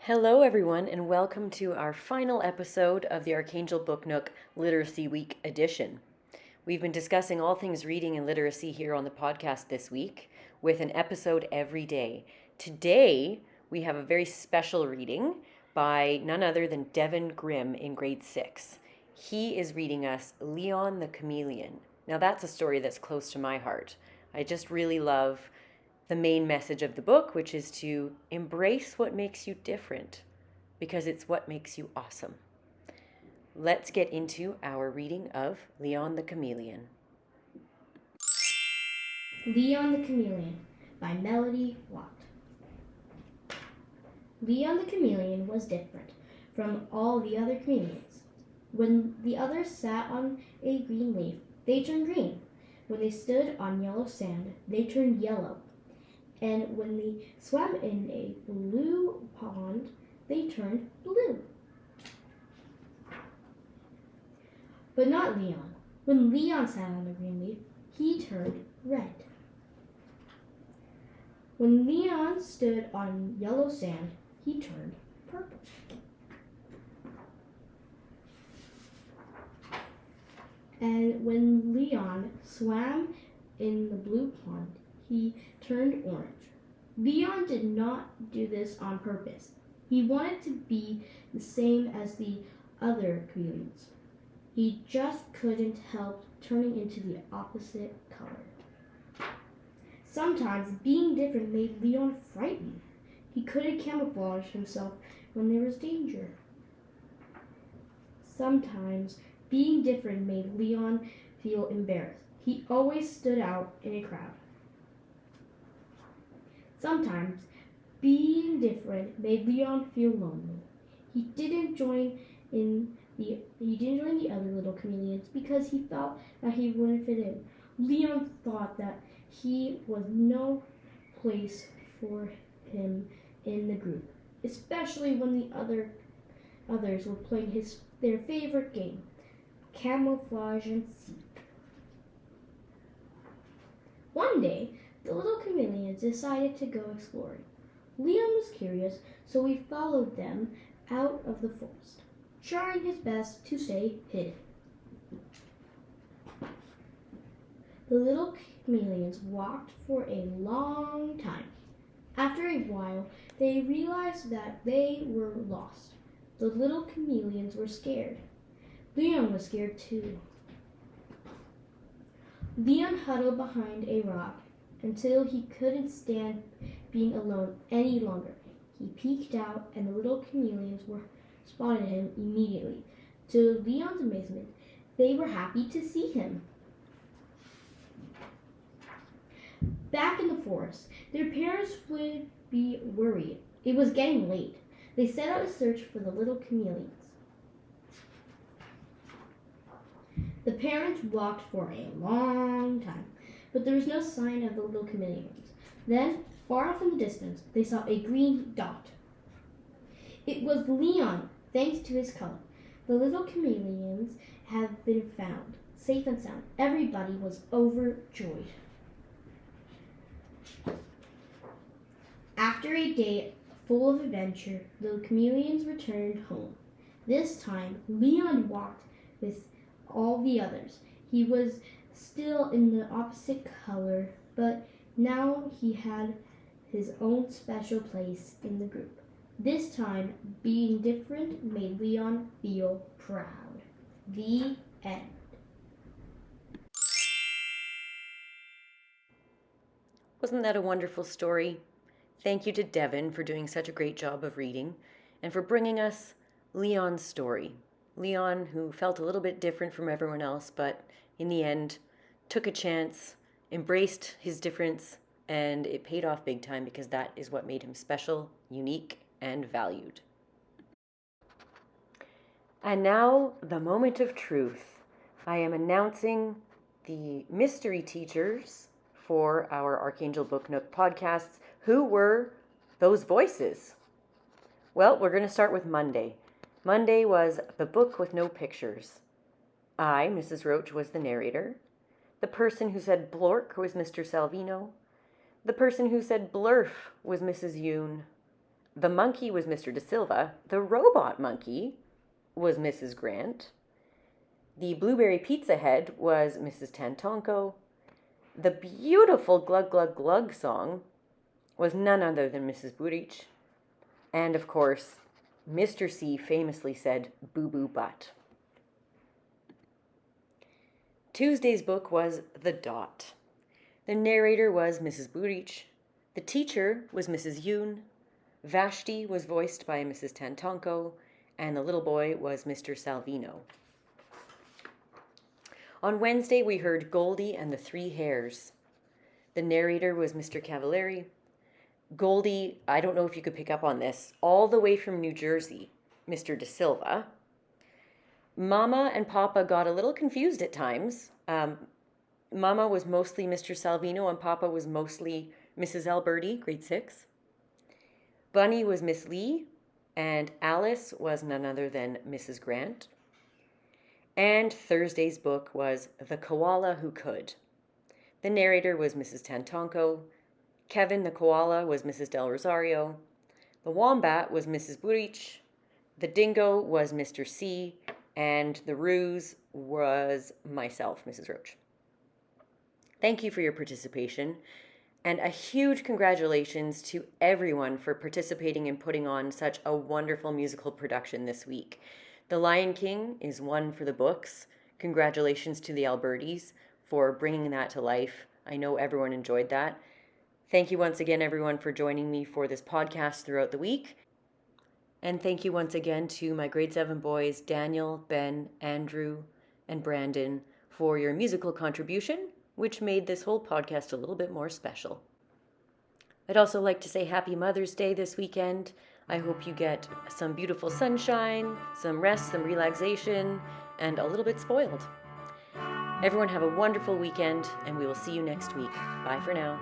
Hello, everyone, and welcome to our final episode of the Archangel Book Nook Literacy Week edition. We've been discussing all things reading and literacy here on the podcast this week, with an episode every day. Today, we have a very special reading by none other than Devin Grimm in grade 6. He is reading us Leon the Chameleon. Now, that's a story that's close to my heart. I just really love the main message of the book, which is to embrace what makes you different, because it's what makes you awesome. Let's get into our reading of Leon the Chameleon. Leon the Chameleon by Melody Watt. Leon the Chameleon was different from all the other chameleons. When the others sat on a green leaf, they turned green. When they stood on yellow sand, they turned yellow. And when they swam in a blue pond, they turned blue. But not Leon. When Leon sat on the green leaf, he turned red. When Leon stood on yellow sand, he turned purple. And when Leon swam in the blue pond, he turned orange. Leon did not do this on purpose. He wanted to be the same as the other chameleons. He just couldn't help turning into the opposite color. Sometimes being different made Leon frightened. He couldn't camouflage himself when there was danger. Sometimes being different made Leon feel embarrassed. He always stood out in a crowd. Sometimes being different made Leon feel lonely. He didn't join the other little chameleons because he felt that he wouldn't fit in. Leon thought that he was no place for him in the group, especially when the others were playing their favorite game, camouflage and seek. One day, the little chameleons decided to go exploring. Leon was curious, so he followed them out of the forest, trying his best to stay hidden. The little chameleons walked for a long time. After a while, they realized that they were lost. The little chameleons were scared. Leon was scared too. Leon huddled behind a rock until he couldn't stand being alone any longer. He peeked out, and the little chameleons spotted him immediately. To Leon's amazement, they were happy to see him. Back in the forest, their parents would be worried. It was getting late. They set out a search for the little chameleons. The parents walked for a long time, but there was no sign of the little chameleons. Then, far off in the distance, they saw a green dot. It was Leon, thanks to his color. The little chameleons have been found, safe and sound. Everybody was overjoyed. After a day full of adventure, the chameleons returned home. This time, Leon walked with all the others. He was still in the opposite color, but now he had his own special place in the group. This time, being different made Leon feel proud. The end. Wasn't that a wonderful story? Thank you to Devin for doing such a great job of reading and for bringing us Leon's story. Leon, who felt a little bit different from everyone else, but in the end took a chance, embraced his difference, and it paid off big time because that is what made him special, unique, and valued. And now, the moment of truth. I am announcing the mystery teachers for our Archangel Book Nook podcasts. Who were those voices? Well, we're going to start with Monday. Monday was the book with no pictures. I, Mrs. Roach, was the narrator. The person who said blork was Mr. Salvino. The person who said blurf was Mrs. Yoon. The monkey was Mr. De Silva. The robot monkey was Mrs. Grant. The blueberry pizza head was Mrs. Tantonko. The beautiful Glug Glug Glug song was none other than Mrs. Burich. And of course, Mr. C famously said, "Boo boo butt." Tuesday's book was The Dot. The narrator was Mrs. Burich. The teacher was Mrs. Yoon. Vashti was voiced by Mrs. Tantonko, and the little boy was Mr. Salvino. On Wednesday, we heard Goldie and the Three Hares. The narrator was Mr. Cavallari. Goldie, I don't know if you could pick up on this, all the way from New Jersey, Mr. De Silva. Mama and Papa got a little confused at times. Mama was mostly Mr. Salvino and Papa was mostly Mrs. Alberti, grade 6. Bunny was Miss Lee, and Alice was none other than Mrs. Grant. And Thursday's book was The Koala Who Could. The narrator was Mrs. Tantonko. Kevin the koala was Mrs. Del Rosario. The wombat was Mrs. Burich. The dingo was Mr. C. And the ruse was myself, Mrs. Roach. Thank you for your participation. And a huge congratulations to everyone for participating and putting on such a wonderful musical production this week. The Lion King is one for the books. Congratulations to the Albertis for bringing that to life. I know everyone enjoyed that. Thank you once again, everyone, for joining me for this podcast throughout the week. And thank you once again to my grade 7 boys, Daniel, Ben, Andrew, and Brandon, for your musical contribution, which made this whole podcast a little bit more special. I'd also like to say Happy Mother's Day this weekend. I hope you get some beautiful sunshine, some rest, some relaxation, and a little bit spoiled. Everyone have a wonderful weekend, and we will see you next week. Bye for now.